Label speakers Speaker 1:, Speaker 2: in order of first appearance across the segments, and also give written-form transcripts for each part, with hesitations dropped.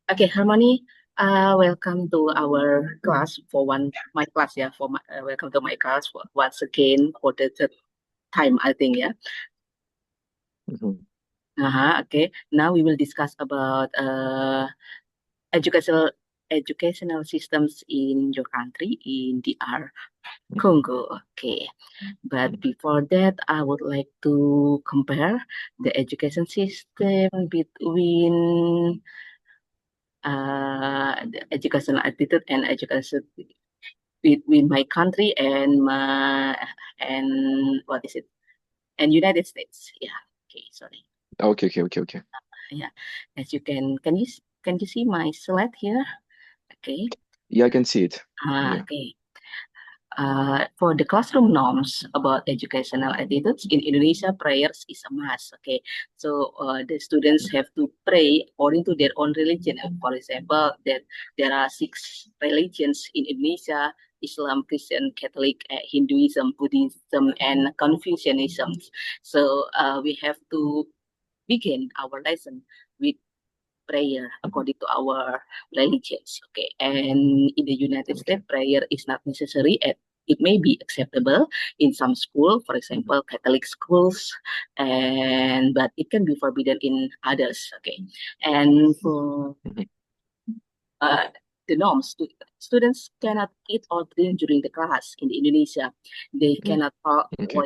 Speaker 1: Okay, Harmony, welcome to our class my class, yeah, welcome to my class once again for the third time, I think, yeah.
Speaker 2: Mhm.
Speaker 1: Okay, now we will discuss about educational educational systems in your country, in DR Congo. Okay, but before that, I would like to compare the education system between the educational attitude and education between my country and what is it? And United States. Yeah. Okay. Sorry.
Speaker 2: Okay.
Speaker 1: Yeah. As you can you see my slide here? Okay.
Speaker 2: Yeah, I can see it. Yeah.
Speaker 1: Okay. For the classroom norms about educational attitudes in Indonesia, prayers is a must. Okay, so the students have to pray according to their own religion. For example, that there are six religions in Indonesia: Islam, Christian, Catholic, Hinduism, Buddhism, and Confucianism. So we have to begin our lesson with prayer according to our religions. Okay, and in the United
Speaker 2: Okay.
Speaker 1: States, prayer is not necessary. It may be acceptable in some school, for
Speaker 2: Mhm.
Speaker 1: example, Catholic schools, and but it can be forbidden in others. Okay, and for
Speaker 2: Mhm.
Speaker 1: uh, the norms. Students cannot eat or drink during the class in Indonesia. They
Speaker 2: Mm.
Speaker 1: cannot talk
Speaker 2: Okay.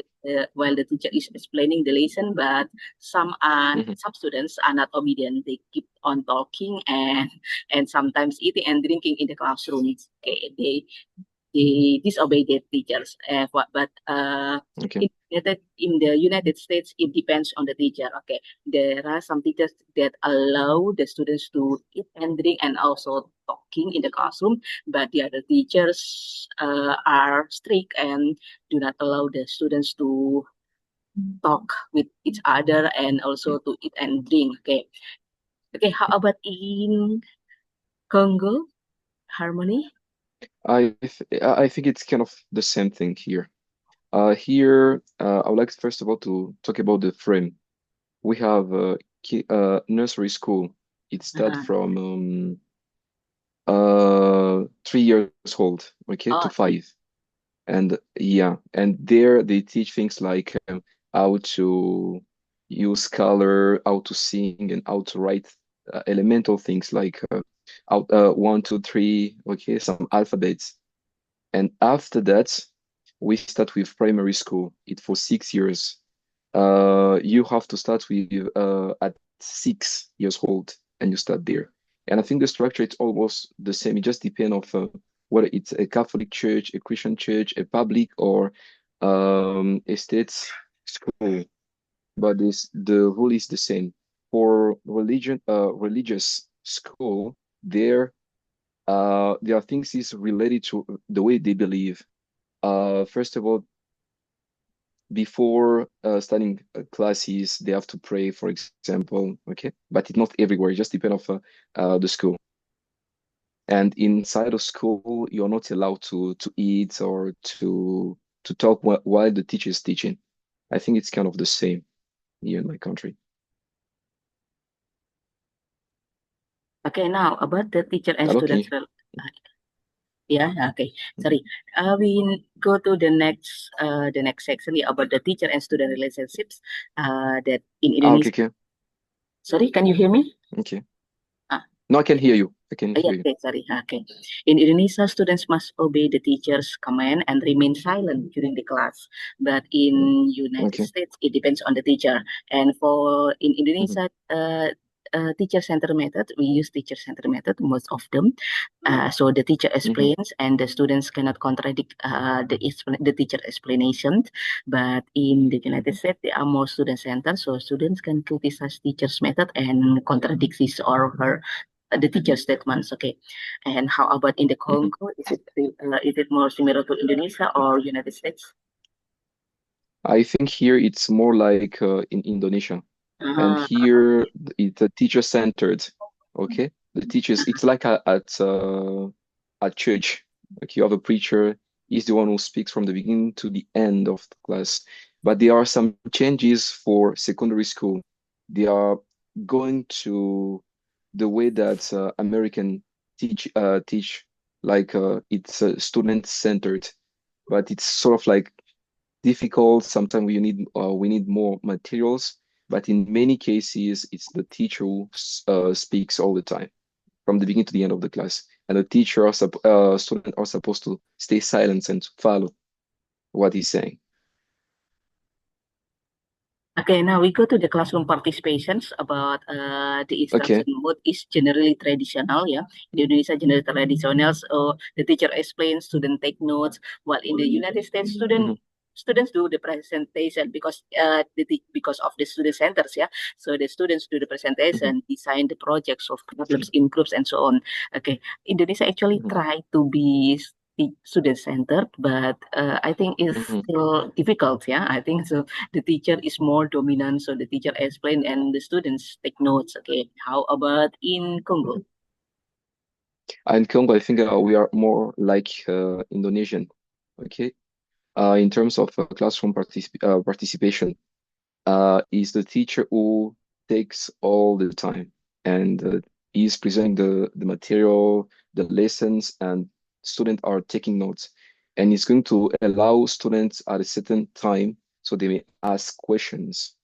Speaker 1: while the teacher is explaining the lesson, but
Speaker 2: Mhm.
Speaker 1: some students are not obedient. They keep on talking and sometimes eating and drinking in the classroom. Okay, they disobey their teachers. But
Speaker 2: Okay.
Speaker 1: in the United States, it depends on the teacher. Okay, there are some teachers that allow the students to eat and drink and also talking in the classroom, but the other teachers are strict and do not allow the students to talk with each other and
Speaker 2: Mm.
Speaker 1: also to eat and drink. Okay, okay. How about in Congo, Harmony?
Speaker 2: I think it's kind of the same thing here. Here, I would like first of all to talk about the frame. We have nursery school. It starts
Speaker 1: Uh,
Speaker 2: from 3 years old, okay, to
Speaker 1: oh,
Speaker 2: five. And yeah, and there they teach things like how to use color, how to sing, and how to write elemental things like 1, 2, 3, okay, some alphabets. And after that, we start with primary school. It for 6 years. You have to start with at 6 years old, and you start there. And I think the structure it's almost the same. It just depends of whether it's a Catholic church, a Christian church, a public, or a state school. But this the rule is the same. For religious school, there are things is related to the way they believe. First of all, before starting classes, they have to pray, for example, okay? But it's not everywhere, it just depends on the school. And inside of school, you're not allowed to eat or to talk while the teacher is teaching. I think it's kind of the same here in my country.
Speaker 1: okay, now about the teacher and
Speaker 2: Hello, can
Speaker 1: students.
Speaker 2: you?
Speaker 1: Yeah, okay.
Speaker 2: Mhm.
Speaker 1: Sorry. We go to the next section yeah, about the teacher and student relationships. That in
Speaker 2: Okay,
Speaker 1: Indonesia.
Speaker 2: okay,
Speaker 1: Sorry, can you hear me?
Speaker 2: okay.
Speaker 1: Ah,
Speaker 2: No, I can hear you. I can
Speaker 1: yeah,
Speaker 2: hear you.
Speaker 1: okay, sorry. Okay. In Indonesia, students must obey the teacher's command and remain silent during the class. But in United
Speaker 2: Okay.
Speaker 1: States, it depends on the teacher. And for in
Speaker 2: Mhm.
Speaker 1: Indonesia, teacher center method, we use teacher center method most of them. So the teacher
Speaker 2: Mhm.
Speaker 1: explains, and the students cannot contradict the teacher explanation. But in the United States, there are more student centered, so students can criticize teacher's method and contradict his or her the teacher statements. Okay, and how about in the
Speaker 2: Mhm.
Speaker 1: Congo? Is it more similar to Indonesia or United States?
Speaker 2: I think here it's more like in Indonesia. And
Speaker 1: Uh,
Speaker 2: here it's a teacher centered. Okay, the teachers it's like at church. Like you have a preacher, he's the one who speaks from the beginning to the end of the class. But there are some changes for secondary school. They are going to the way that American teach like it's student centered, but it's sort of like difficult. Sometimes we need more materials, but in many cases, it's the teacher who speaks all the time from the beginning to the end of the class, and the teacher or student are supposed to stay silent and follow what he's saying.
Speaker 1: Okay, now we go to the classroom participations about the instruction
Speaker 2: Okay.
Speaker 1: mode is generally traditional, yeah. In Indonesia, generally traditional. So the teacher explains, student take notes, while in the United States,
Speaker 2: Hmm.
Speaker 1: students do the presentation because because of the student centers, yeah. So the students do the
Speaker 2: Hmm.
Speaker 1: presentation, design the projects, solve problems in groups, and so on. Okay, Indonesia actually
Speaker 2: Hmm.
Speaker 1: try to be student centered, but I think it's
Speaker 2: Hmm.
Speaker 1: still difficult, yeah. I think so the teacher is more dominant, so the teacher explain and the students take notes. Okay, how about in Congo?
Speaker 2: In Congo, I think we are more like Indonesian. Okay. In terms of classroom participation, is the teacher who takes all the time and is presenting the material, the lessons, and students are taking notes. And it's going to allow students at a certain time so they may ask questions.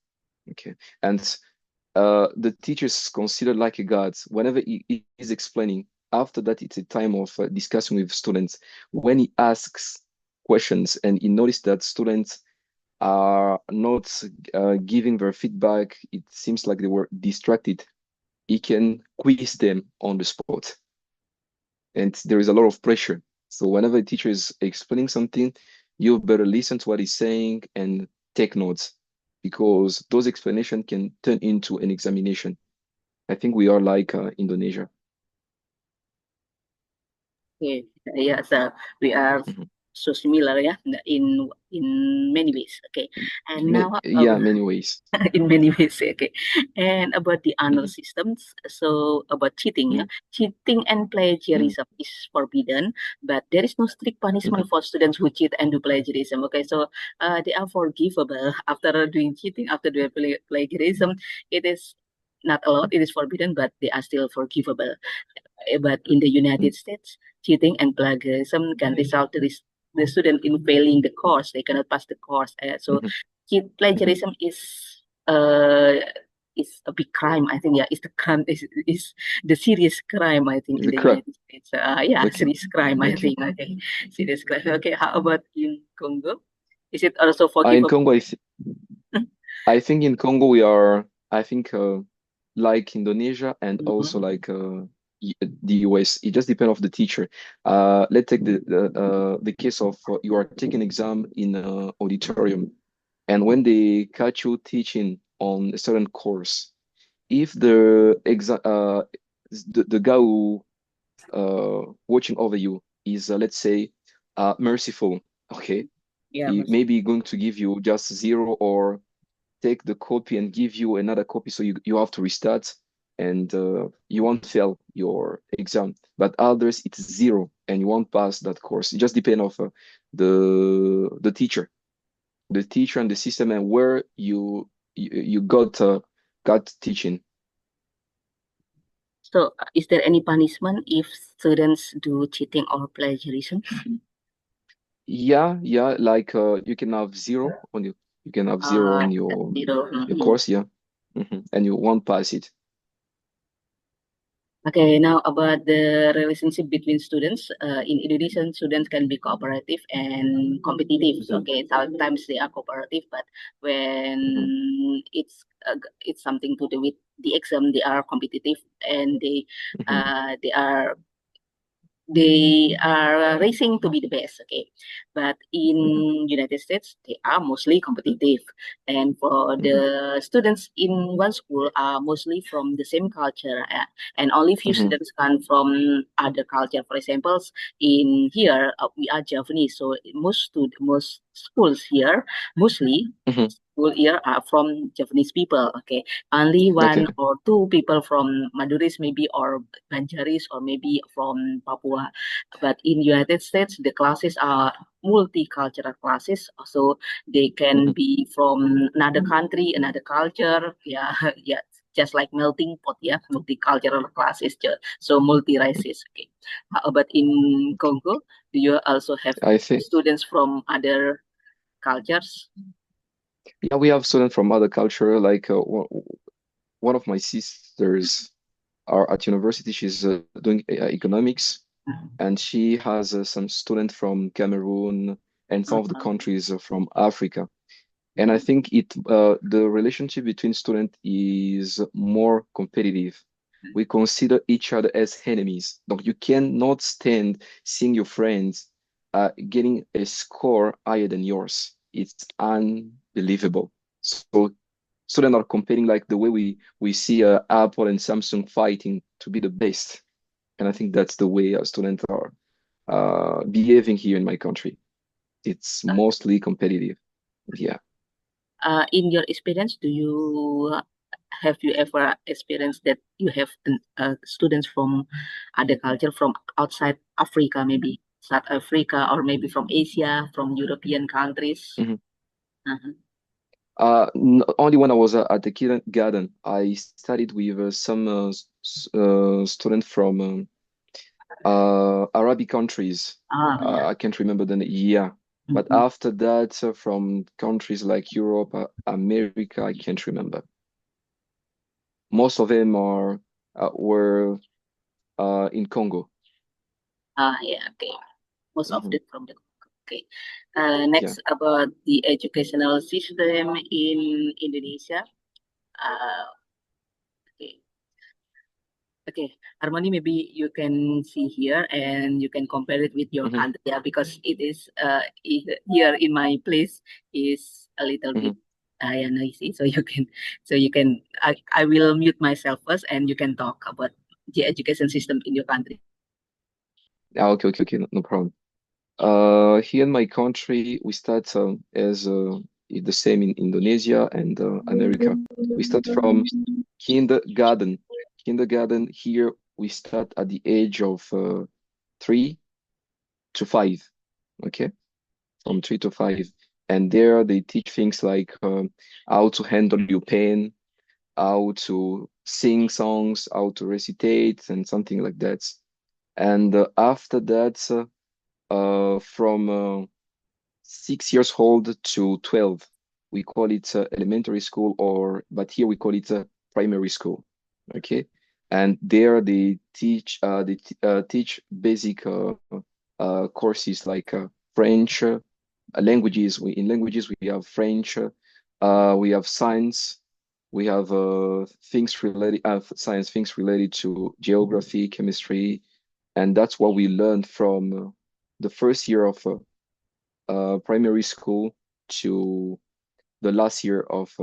Speaker 2: Okay. And the teacher is considered like a god whenever he is explaining. After that, it's a time of discussing with students. When he asks questions and he noticed that students are not giving their feedback, it seems like they were distracted, he can quiz them on the spot. And there is a lot of pressure. So whenever a teacher is explaining something, you better listen to what he's saying and take notes because those explanations can turn into an examination. I think we are like Indonesia.
Speaker 1: Okay, yeah, so we are
Speaker 2: Mhm.
Speaker 1: so similar, yeah, in many ways. Okay, and now
Speaker 2: Yeah, many ways.
Speaker 1: in many ways, okay. And about the honor
Speaker 2: Mhm.
Speaker 1: systems, so about cheating, yeah,
Speaker 2: Mhm.
Speaker 1: cheating and
Speaker 2: Mhm.
Speaker 1: plagiarism is forbidden, but there is no strict punishment
Speaker 2: Mhm.
Speaker 1: for students who cheat and do plagiarism. Okay, so they are forgivable after doing cheating, after doing plagiarism. It is not allowed, it is forbidden, but they are still forgivable. But in the
Speaker 2: Mhm.
Speaker 1: United States, cheating and plagiarism can result to the student in failing the course. They cannot pass the course. So
Speaker 2: Mhm. Mhm.
Speaker 1: plagiarism uh, is a big crime. I think, yeah, it's the crime is the serious crime. I think
Speaker 2: It's
Speaker 1: in
Speaker 2: a
Speaker 1: the
Speaker 2: crap.
Speaker 1: United States. Yeah,
Speaker 2: Okay.
Speaker 1: serious crime. I
Speaker 2: Okay.
Speaker 1: think. Okay, serious crime. Okay, how about in Congo? Is it also
Speaker 2: In
Speaker 1: forgivable?
Speaker 2: Congo, I think in Congo we are, I think, like Indonesia and also
Speaker 1: Mhm.
Speaker 2: like the US. It just depends of the teacher. Let's take the case of you are taking exam in auditorium, and when they catch you teaching on a certain course, if the guy who watching over you is let's say merciful, okay,
Speaker 1: Yeah,
Speaker 2: he may be going to give you just zero or take the copy and give you another copy so you have to restart and you won't fail your exam, but others it's zero and you won't pass that course. It just depends of the teacher and the system and where you got teaching.
Speaker 1: so, is there any punishment if students do cheating or plagiarism?
Speaker 2: Yeah, like you can have zero on you can have zero on
Speaker 1: Zero.
Speaker 2: your
Speaker 1: Mhm.
Speaker 2: course, yeah. And you won't pass it.
Speaker 1: Okay, now about the relationship between students. In Indonesian, students can be cooperative and competitive. So, okay, sometimes they are cooperative, but when
Speaker 2: Hmm.
Speaker 1: it's something to do with the exam, they are competitive and
Speaker 2: Hmm.
Speaker 1: they are racing to be the best. Okay, but
Speaker 2: Hmm.
Speaker 1: in United States they are mostly competitive, and for
Speaker 2: Hmm.
Speaker 1: the students in one school are mostly from the same culture, and only few
Speaker 2: Hmm.
Speaker 1: students come from other culture. For example, in here we are Japanese, so most schools here mostly
Speaker 2: Hmm.
Speaker 1: school here are from Japanese people. Okay, only one
Speaker 2: Okay.
Speaker 1: or two people from Maduris maybe or Banjaris or maybe from Papua. But in United States, the classes are multicultural classes, so they can
Speaker 2: Hmm.
Speaker 1: be from another country, another culture. Yeah, yeah. just like melting pot, yeah, multicultural classes, so multi-races. Okay. How about in Congo? Do you also have
Speaker 2: I think,
Speaker 1: students from other cultures?
Speaker 2: yeah, we have students from other culture. Like one of my sisters are at university. She's doing economics, and she has some students from Cameroon and some of the
Speaker 1: Uh-huh.
Speaker 2: countries from Africa. And I think the relationship between students is more competitive. We consider each other as enemies. Donc you cannot stand seeing your friends getting a score higher than yours. It's unbelievable. So students are competing like the way we see Apple and Samsung fighting to be the best. And I think that's the way our students are behaving here in my country. It's mostly competitive. Yeah.
Speaker 1: In your experience, have you ever experienced that you have students from other culture from outside Africa, maybe South Africa, or maybe from Asia, from European countries?
Speaker 2: Mhm.
Speaker 1: Uh-huh.
Speaker 2: Only when I was at the kindergarten, I studied with some students from Arabic countries.
Speaker 1: Yeah.
Speaker 2: I can't remember the name. Yeah, but
Speaker 1: Mhm.
Speaker 2: after that, from countries like Europe, America, I can't remember. Most of them were in Congo.
Speaker 1: Yeah, okay. Most of
Speaker 2: Hmm.
Speaker 1: it from the okay.
Speaker 2: Yeah.
Speaker 1: Next about the educational system in Indonesia. Uh, okay. Okay, Harmony, maybe you can see here and you can compare it with your
Speaker 2: Hmm.
Speaker 1: country, yeah, because it is here in my place is a little bit
Speaker 2: Hmm.
Speaker 1: yeah, noisy. I will mute myself first and you can talk about the education system in your country.
Speaker 2: Okay, okay, okay, no problem. Here in my country, we start as the same in Indonesia and America. We start from kindergarten. Kindergarten here we start at the age of 3 to 5. Okay, from 3 to 5, and there they teach things like how to handle your pain, how to sing songs, how to recitate, and something like that. And after that, from 6 years old to 12. We call it elementary school, but here we call it primary school. Okay, and there they teach basic courses like French languages. In languages we have French, we have science, we have science things related to geography, chemistry, and that's what we learned from the first year of primary school to the last year of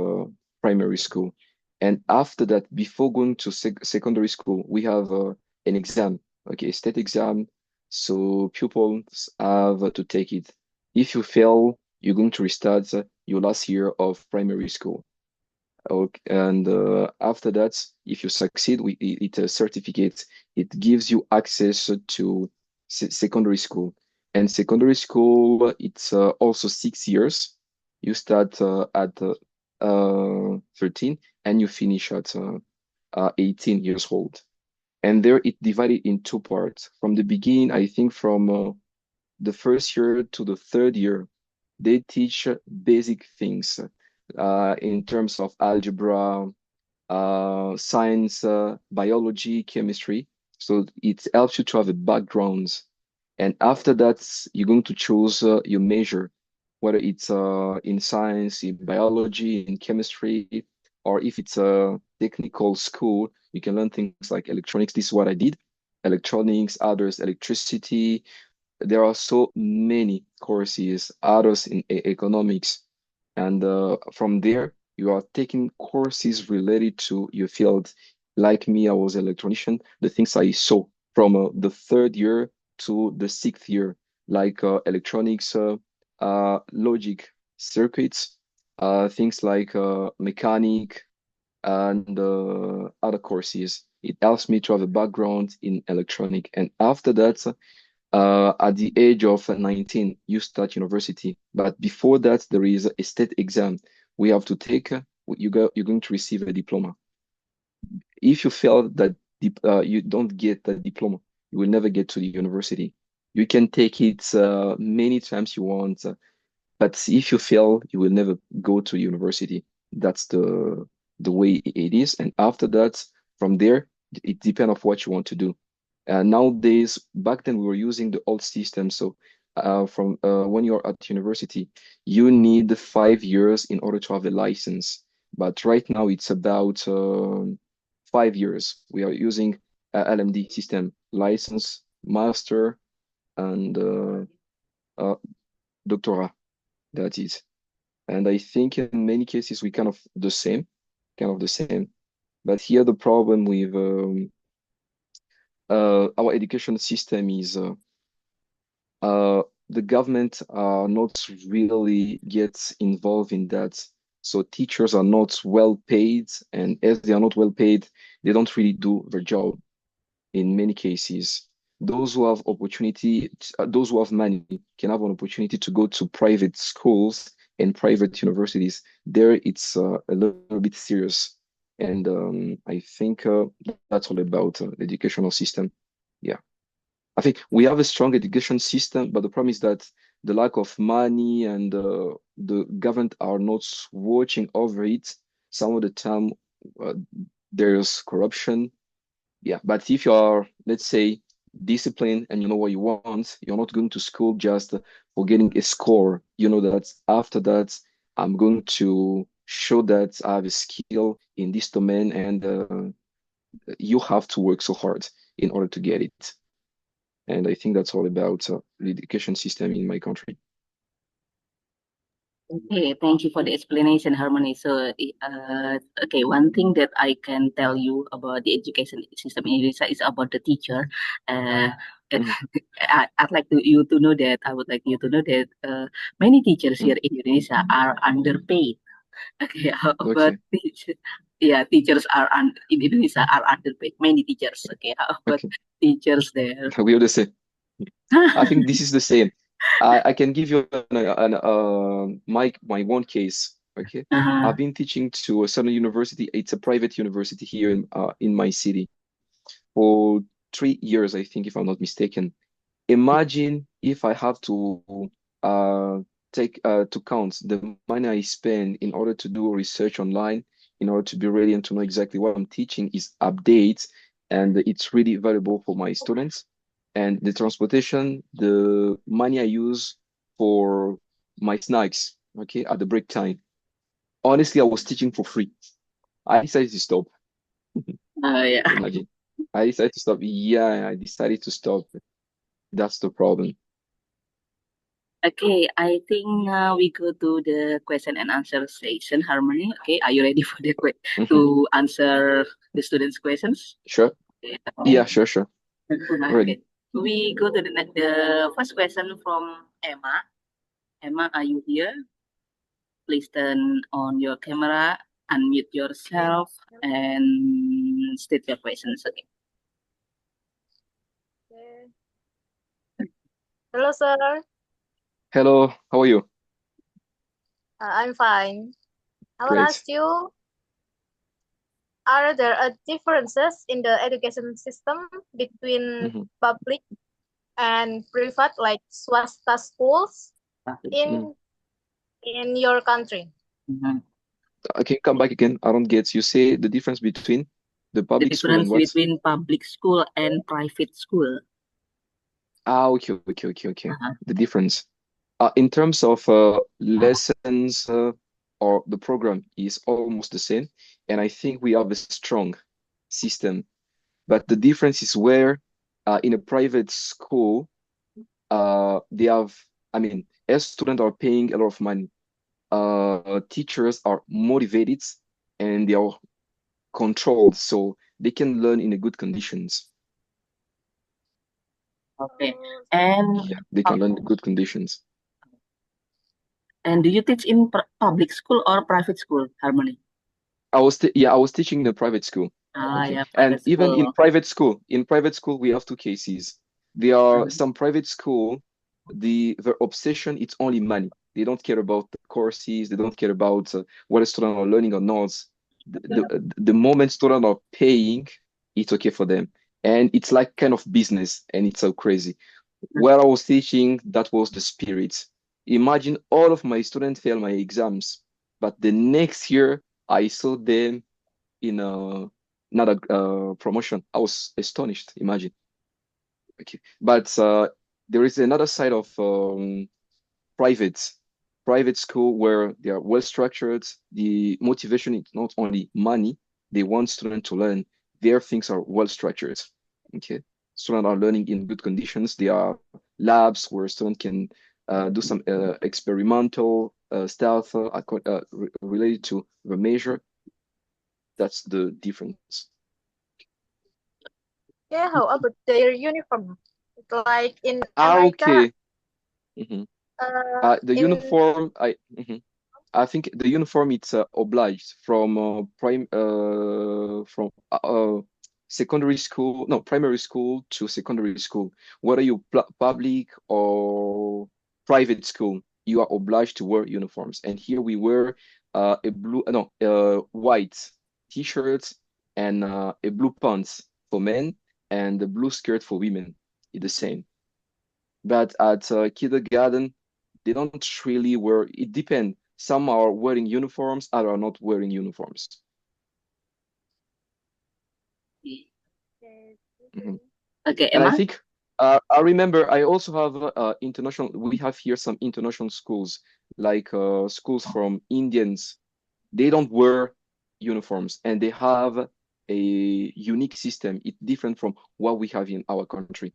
Speaker 2: primary school. And after that, before going to secondary school, we have an exam, okay, state exam. So pupils have to take it. If you fail, you're going to restart your last year of primary school. Okay, and after that, if you succeed, it a certificate. It gives you access to secondary school. And secondary school, it's also 6 years. You start at 13 and you finish at 18 years old. And there it divided in two parts. From the beginning, I think from the first year to the third year, they teach basic things in terms of algebra, science, biology, chemistry. So it helps you to have a background. And after that, you're going to choose your major, whether it's in science, in biology, in chemistry, or if it's a technical school, you can learn things like electronics. This is what I did. Electronics, others, electricity. There are so many courses, others in economics. And from there, you are taking courses related to your field. Like me, I was an electrician. The things I saw from the third year to the sixth year, like electronics, logic, circuits, things like mechanic and other courses. It helps me to have a background in electronic. And after that, at the age of 19, you start university. But before that, there is a state exam we have to take. You're going to receive a diploma. if you fail that you don't get the diploma, you will never get to the university. You can take it many times you want, but if you fail, you will never go to university. That's the way it is. And after that, from there, it depends on what you want to do. Nowadays, back then we were using the old system. So from when you're at university, you need 5 years in order to have a license. But right now it's about 5 years. We are using LMD system, license, master, and uh, doctorate. That is. And I think in many cases we kind of the same. But here the problem with our education system is the government are not really gets involved in that. So teachers are not well paid, and as they are not well paid, they don't really do their job in many cases. Those who have opportunity, those who have money can have an opportunity to go to private schools and private universities. There, it's a little bit serious, and I think that's all about the educational system. Yeah. I think we have a strong education system, but the problem is that the lack of money and the government are not watching over it. Some of the time, uh, there's corruption. Yeah, but if you are, let's say, disciplined and you know what you want, you're not going to school just for getting a score. You know that after that, I'm going to show that I have a skill in this domain, and you have to work so hard in order to get it. And I think that's all about the education system in my country.
Speaker 1: Okay, thank you for the explanation, Harmony. So, okay, one thing that I can tell you about the education system in Indonesia is about the teacher. Uh,
Speaker 2: Mhm,
Speaker 1: I'd like you to know that I would like you to know that many teachers
Speaker 2: mhm.
Speaker 1: here in Indonesia are underpaid. Okay, but
Speaker 2: Okay,
Speaker 1: yeah, teachers are in Indonesia are underpaid. Many teachers. Okay, but
Speaker 2: okay.
Speaker 1: teachers there.
Speaker 2: We are the same. I think this is the same. I can give you my one case. Okay,
Speaker 1: Uh-huh.
Speaker 2: I've been teaching to a certain university. It's a private university here in my city for 3 years, I think, if I'm not mistaken. Imagine if I have to uh, take to count the money I spend in order to do research online, in order to be ready and to know exactly what I'm teaching is updates, and it's really valuable for my students. And the transportation, the money I use for my snacks, okay, at the break time. Honestly, I was teaching for free. I decided to stop.
Speaker 1: Yeah.
Speaker 2: Imagine. I decided to stop. Yeah, I decided to stop. That's the problem.
Speaker 1: Okay, I think we go to the question and answer session, Harmony. Okay, are you ready for the
Speaker 2: Mhm.
Speaker 1: to answer the students' questions?
Speaker 2: Sure.
Speaker 1: Okay.
Speaker 2: Yeah, sure, sure.
Speaker 1: Okay.
Speaker 2: Ready.
Speaker 1: We go to the first question from Emma. Emma, are you here? Please turn on your camera, unmute yourself, and state your questions. Okay.
Speaker 3: Okay. Hello, sir.
Speaker 2: Hello, how are you?
Speaker 3: I'm fine. I will
Speaker 2: Great.
Speaker 3: ask you, are there differences in the education system between
Speaker 2: Mhm,
Speaker 3: public and private, like swasta schools
Speaker 2: mhm.
Speaker 3: in your country?
Speaker 1: Mhm.
Speaker 2: Can you come back again? I don't get. You say the difference between the
Speaker 1: The
Speaker 2: public school and
Speaker 1: difference
Speaker 2: what?
Speaker 1: between public school and private school.
Speaker 2: Ah, okay, okay, okay, okay.
Speaker 1: Uh-huh.
Speaker 2: The difference. In terms of lessons or the program is almost the same, and I think we have a strong system. But the difference is where in a private school, they have, I mean, as students are paying a lot of money, teachers are motivated and they are controlled, so they can learn in a good conditions.
Speaker 1: Okay. And
Speaker 2: Yeah, they can learn in good conditions.
Speaker 1: and do you teach in public school or private school, Harmony?
Speaker 2: I was teaching in a private school. Okay.
Speaker 1: Yeah,
Speaker 2: And
Speaker 1: private
Speaker 2: even
Speaker 1: school.
Speaker 2: in private school, we have two cases. There are
Speaker 1: Mhm.
Speaker 2: some private school, their obsession, it's only money. They don't care about the courses, they don't care about what a student are learning or not. the moment students are paying, it's okay for them. And it's like kind of business, and it's so crazy. Where I was teaching, that was the spirit. Imagine all of my students fail my exams, but the next year I saw them in another promotion. I was astonished. Imagine. Okay, but there is another side of private private school where they are well structured. The motivation is not only money. They want students to learn. Their things are well structured. Okay, students are learning in good conditions. There are labs where students can do some experimental stuff related to the measure. That's the difference.
Speaker 3: Yeah, how about their uniform? Like in America,
Speaker 2: Okay. Mhm. The
Speaker 3: in
Speaker 2: uniform, I think the uniform it's obliged from secondary school, no, primary school to secondary school. Whether you public or private school, you are obliged to wear uniforms. And here we wear a blue, no, white t-shirts and a blue pants for men and a blue skirt for women. It's the same. But at kindergarten, they don't really wear, it depends. Some are wearing uniforms, others are not wearing uniforms. Mhm.
Speaker 1: Okay,
Speaker 2: And I
Speaker 1: Emma?
Speaker 2: think, I remember I also have international, we have here some international schools, like schools from Indians. They don't wear uniforms and they have a unique system. It's different from what we have in our country.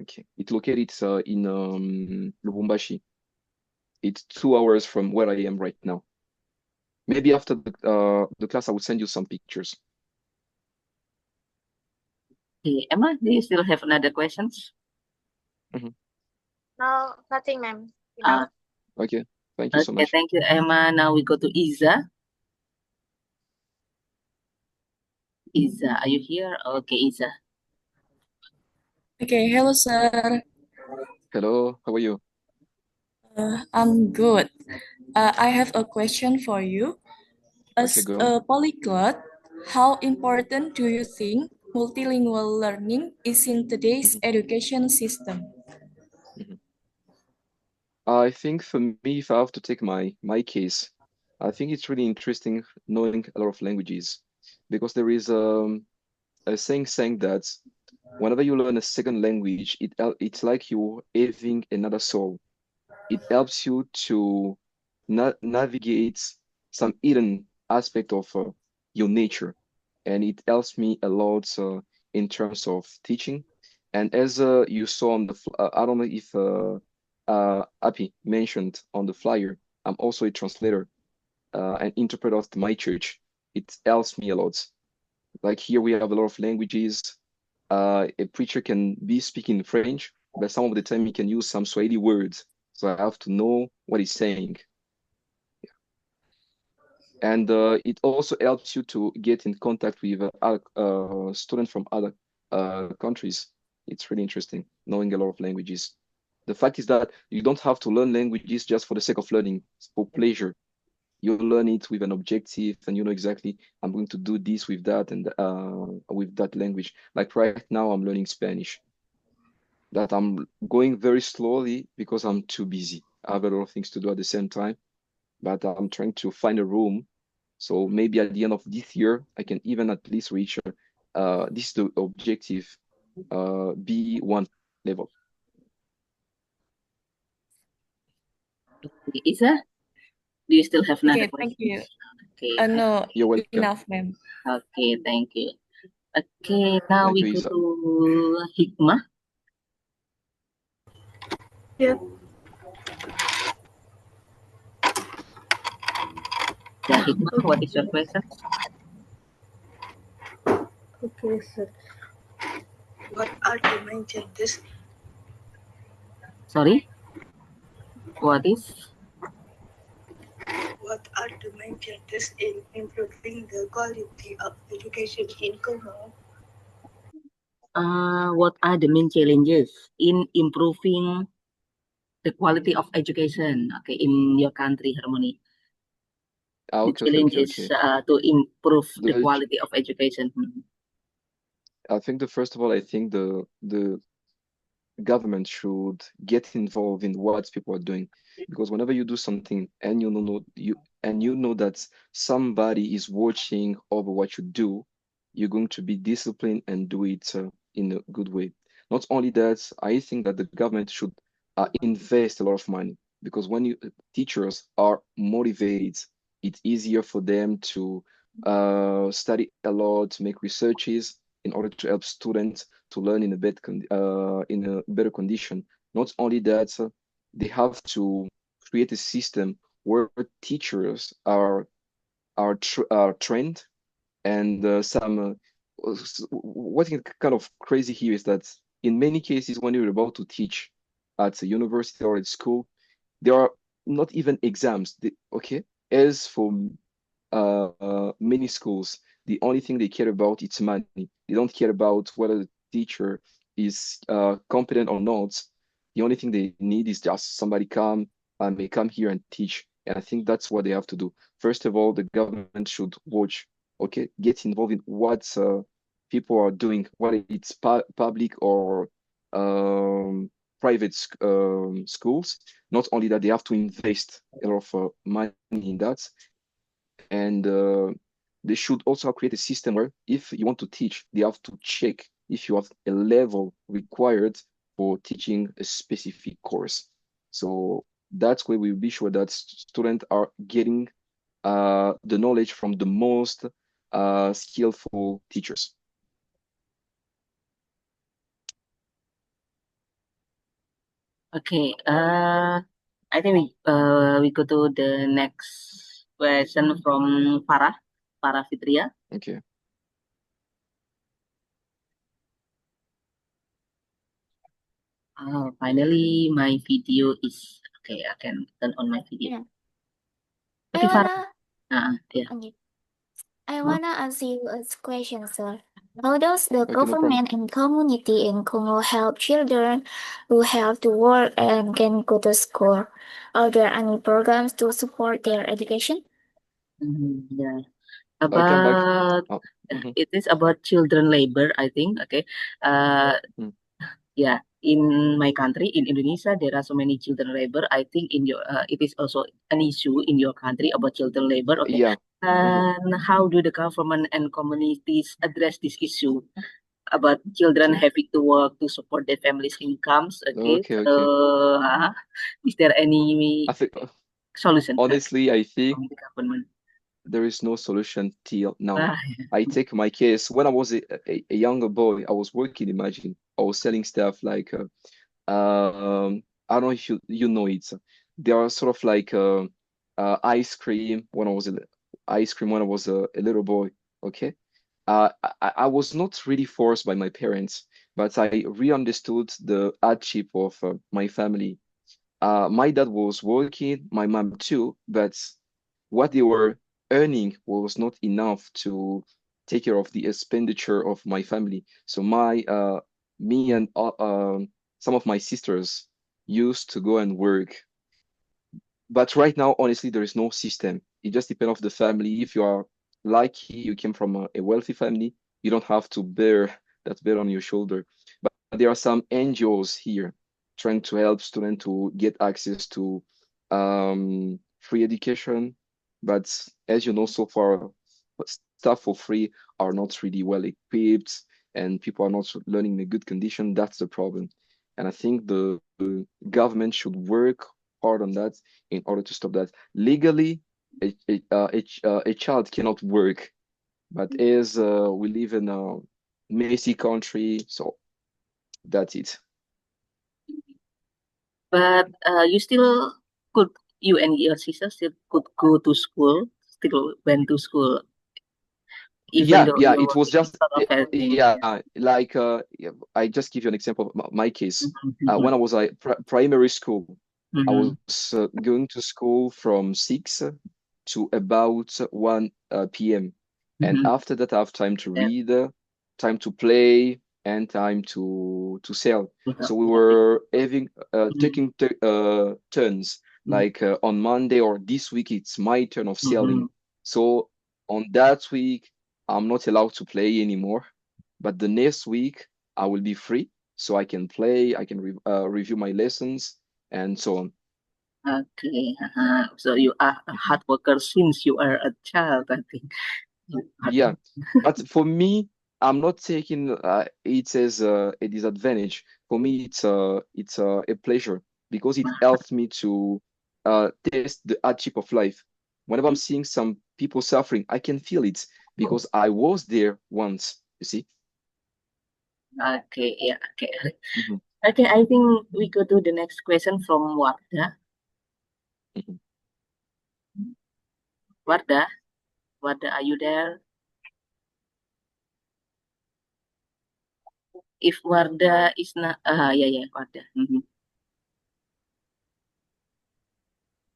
Speaker 2: Okay, it's located in Lubumbashi. It's 2 hours from where I am right now. Maybe after the class, I will send you some pictures.
Speaker 1: Okay, Emma, do you still have another questions?
Speaker 3: no, nothing, ma'am.
Speaker 1: Uh,
Speaker 2: Okay, thank you so
Speaker 1: okay,
Speaker 2: much.
Speaker 1: thank you, Emma. Now we go to Iza. Iza, are you here? Okay, Iza.
Speaker 4: Okay, hello, sir.
Speaker 2: Hello, how are you?
Speaker 4: I'm good. I have a question for you.
Speaker 2: Okay,
Speaker 4: As
Speaker 2: go on.
Speaker 4: a polyglot, how important do you think multilingual learning is in today's education system?
Speaker 2: Mhm. I think for me, if I have to take my case, I think it's really interesting knowing a lot of languages because there is a saying that whenever you learn a second language, it's like you having another soul. It helps you to navigate some hidden aspect of your nature, and it helps me a lot in terms of teaching. And as you saw on I don't know if Api mentioned on the flyer, I'm also a translator, and interpreter of my church. It helps me a lot. Like here we have a lot of languages. A preacher can be speaking French, but some of the time he can use some Swahili words. So I have to know what he's saying. And it also helps you to get in contact with other students from other countries. It's really interesting knowing a lot of languages. The fact is that you don't have to learn languages just for the sake of learning, it's for pleasure. You learn it with an objective and you know exactly I'm going to do this with that and with that language. Like right now I'm learning Spanish. That I'm going very slowly because I'm too busy. I have a lot of things to do at the same time, but I'm trying to find a room. So maybe at the end of this year, I can even at least reach this is the objective, B1 level.
Speaker 1: Okay, Iza, do you still have another
Speaker 4: Okay, thank
Speaker 1: question?
Speaker 4: you.
Speaker 1: Okay,
Speaker 4: No,
Speaker 2: You're welcome.
Speaker 4: enough, ma'am.
Speaker 1: okay, thank you. Okay, now
Speaker 2: Thank
Speaker 1: we
Speaker 2: you,
Speaker 1: go
Speaker 2: Isa.
Speaker 1: to Hikmah.
Speaker 5: Yeah.
Speaker 1: Yeah, Hikmah, what is your question?
Speaker 5: Okay, sir. What are the main changes?
Speaker 1: Sorry? What is?
Speaker 5: What are the main changes in improving the quality of education in Congo?
Speaker 1: What are the main challenges in improving the quality of education, okay, in your country, Harmony? the
Speaker 2: Okay,
Speaker 1: challenge
Speaker 2: okay,
Speaker 1: is
Speaker 2: okay.
Speaker 1: to improve the
Speaker 2: The
Speaker 1: quality of education.
Speaker 2: I think first of all, I think the government should get involved in what people are doing, because whenever you do something and you know that somebody is watching over what you do, you're going to be disciplined and do it in a good way. Not only that, I think that the government should invest a lot of money, because when teachers are motivated, it's easier for them to study a lot, make researches in order to help students to learn in a better condition. Not only that, they have to create a system where teachers are trained, and what is kind of crazy here is that in many cases when you're about to teach at a university or at school, there are not even exams. Okay, as for many schools, the only thing they care about is money. They don't care about whether the teacher is competent or not. The only thing they need is just somebody may come here and teach. And I think that's what they have to do. First of all, the government should watch, okay, get involved in what people are doing, whether it's public or um, private schools. Not only that, they have to invest a lot of money in that, and they should also create a system where if you want to teach, they have to check if you have a level required for teaching a specific course. So that's where we'll be sure that students are getting the knowledge from the most skillful teachers.
Speaker 1: Okay. I think we go to the next question from Farah Fitria.
Speaker 2: Okay.
Speaker 1: Finally, my video is okay. I can turn on my video.
Speaker 6: Yeah.
Speaker 1: Okay,
Speaker 6: I
Speaker 1: Farah.
Speaker 6: wanna
Speaker 1: Yeah.
Speaker 6: okay. I wanna ask you a question, sir. How does the
Speaker 2: Okay, no problem.
Speaker 6: government and community in Congo help children who have to work and can go to school? Are there any programs to support their education?
Speaker 1: Yeah.
Speaker 2: I come back.
Speaker 1: About
Speaker 2: Oh, mhm,
Speaker 1: it is about children labor, I think. Okay.
Speaker 2: mm.
Speaker 1: Yeah. In my country, in Indonesia, there are so many children labor. I think in your it is also an issue in your country about children labor. Okay.
Speaker 2: Yeah. Mhm,
Speaker 1: And how do the government and communities address this issue about children
Speaker 2: okay.
Speaker 1: having to work to support their families' incomes? Okay.
Speaker 2: Okay,
Speaker 1: So,
Speaker 2: okay.
Speaker 1: is there any
Speaker 2: I think
Speaker 1: solution
Speaker 2: honestly, I think
Speaker 1: from the government?
Speaker 2: there is no solution till now.
Speaker 1: Ah,
Speaker 2: I take my case. When I was a younger boy, I was working, imagine. I was selling stuff like I don't know if you know it. There are sort of like ice cream when I was a little boy. Okay. I was not really forced by my parents, but I re-understood the hardship of my family. My dad was working, my mom too, but what they were earning was not enough to take care of the expenditure of my family. So me and some of my sisters used to go and work. But right now, honestly, there is no system. It just depends on the family. If you are lucky, you came from a wealthy family, you don't have to bear that burden on your shoulder. But there are some NGOs here trying to help students to get access to free education. But as you know, so far, stuff for free are not really well equipped, and people are not learning in a good condition. That's the problem. And I think the government should work hard on that in order to stop that. Legally, a child cannot work, but as we live in a messy country, so that's it.
Speaker 1: but you and your sister still could go to school, still went to school, even though
Speaker 2: Yeah,
Speaker 1: you
Speaker 2: it was
Speaker 1: in
Speaker 2: just
Speaker 1: sort of helping.
Speaker 2: like yeah, I just give you an example of my case.
Speaker 1: Mhm,
Speaker 2: When I was at primary school, I
Speaker 1: mhm,
Speaker 2: was going to school from 6 to about 1 p.m. And
Speaker 1: mhm.
Speaker 2: after that, I have time to
Speaker 1: Yeah.
Speaker 2: read, time to play, and time to sell. So we
Speaker 1: Okay.
Speaker 2: were having
Speaker 1: Mhm,
Speaker 2: taking turns.
Speaker 1: mhm,
Speaker 2: Like on Monday or this week, it's my turn of
Speaker 1: mhm,
Speaker 2: selling. So on that week, I'm not allowed to play anymore. But the next week, I will be free, so I can play, I can review my lessons, and so on.
Speaker 1: Okay. So you are a hard worker since you are a child, I think.
Speaker 2: Yeah, but for me, I'm not taking it as a disadvantage. For me, it's a pleasure because it helps me to test the hardship of life. Whenever I'm seeing some people suffering, I can feel it because I was there once. You see?
Speaker 1: Okay, yeah, okay.
Speaker 2: Mhm,
Speaker 1: Okay, I think we go to the next question from Warda.
Speaker 2: mhm.
Speaker 1: Warda, Warda, are you there? If Warda is not, yeah, yeah, Warda.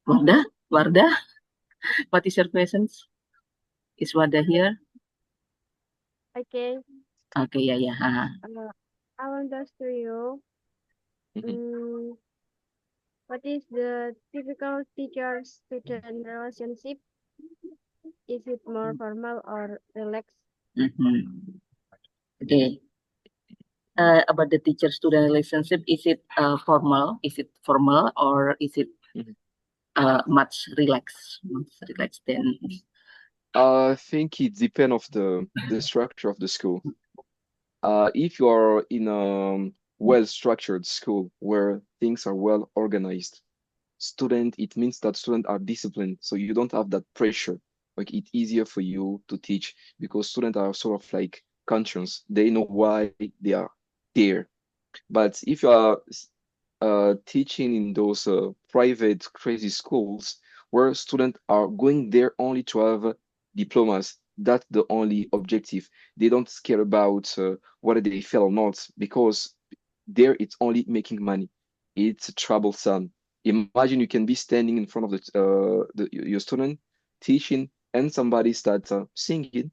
Speaker 1: Warda, Warda, what is your questions? Is Warda here?
Speaker 7: Okay,
Speaker 1: Okay, yeah, yeah.
Speaker 7: I want to ask you,
Speaker 2: Mhm.
Speaker 7: what is the typical teacher-student relationship? Is it more formal or relaxed?
Speaker 1: Mhm. Okay. About the teacher-student relationship, is it formal? Is it formal or is it
Speaker 2: Mhm.
Speaker 1: much relaxed? Much relaxed then.
Speaker 2: I think it depends of the structure of the school. If you are in a well-structured school where things are well organized, it means that students are disciplined, so you don't have that pressure. Like it's easier for you to teach because students are sort of like conscious. They know why they are there. But if you are teaching in those private crazy schools where students are going there only to have diplomas, that's the only objective. They don't care about whether they fail or not because there it's only making money. It's troublesome. Imagine you can be standing in front of your student teaching and somebody starts singing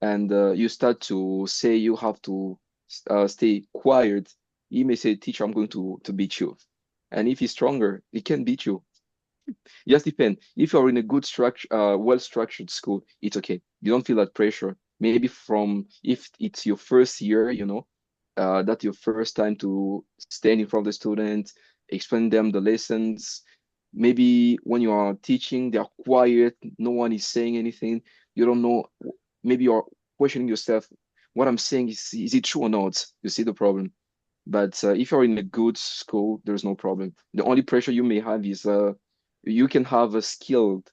Speaker 2: and you start to say you have to stay quiet. He may say, "Teacher, I'm going to beat you," and if he's stronger, he can beat you. Just depend. If you're in a good structure, well-structured school, it's okay. You don't feel that pressure. Maybe from if it's your first year, that's your first time to stand in front of the students, explain them the lessons. Maybe when you are teaching, they are quiet, no one is saying anything. You don't know. Maybe you're questioning yourself, what I'm saying is it true or not? You see the problem. But if you're in a good school, there's no problem. The only pressure you may have is you can have a skilled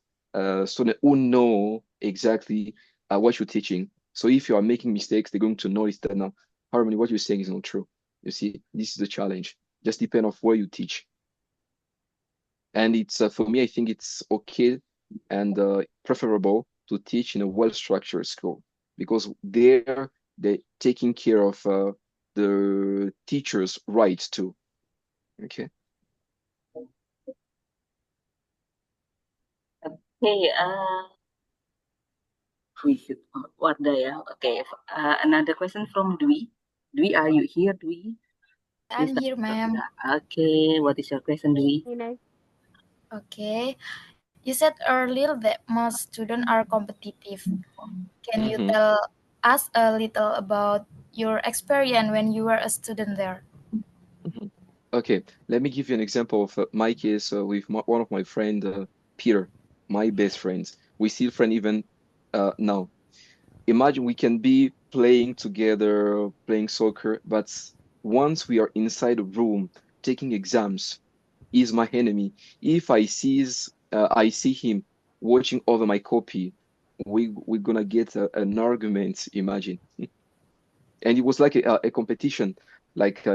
Speaker 2: student who know exactly what you're teaching. So if you are making mistakes, they're going to notice that now, Harmony, what you're saying is not true. You see, this is the challenge. Just depend of where you teach. And it's for me, I think it's okay and preferable to teach in a well-structured school because there they're taking care of the teacher's rights too. Okay.
Speaker 1: Okay, we should Warda, yeah. Okay, another question from Dwi. Dwi, are you here, Dwi?
Speaker 8: I'm
Speaker 1: Please
Speaker 8: here, ma'am.
Speaker 1: Okay, what is your question, Dwi?
Speaker 8: Okay. You said earlier that most students are competitive. Can you
Speaker 2: Mm-hmm.
Speaker 8: tell us a little about your experience when you were a student there?
Speaker 2: Mm-hmm. Okay, let me give you an example of my case with one of my friend, Peter, my best friends. We still friend even now. Imagine we can be playing together, playing soccer, but once we are inside a room taking exams, he's my enemy. If I see him watching over my copy, we're gonna get an argument. Imagine, and it was like a competition. Like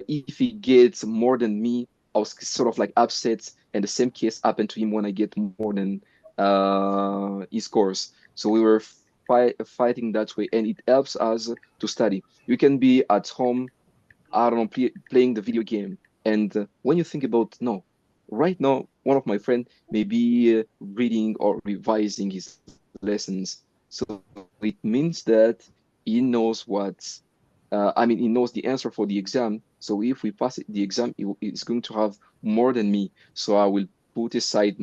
Speaker 2: if he gets more than me, I was sort of like upset, and the same case happened to him when I get more than his scores. So we were fighting that way, and it helps us to study. You can be at home, I don't know, playing the video game, and when you think about no, right now one of my friend may be reading or revising his lessons, so it means that he knows he knows the answer for the exam. So if we pass the exam, he's going to have more than me. So I will put aside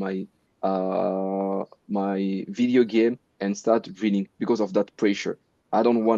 Speaker 2: my video game and start reading because of that pressure. I don't want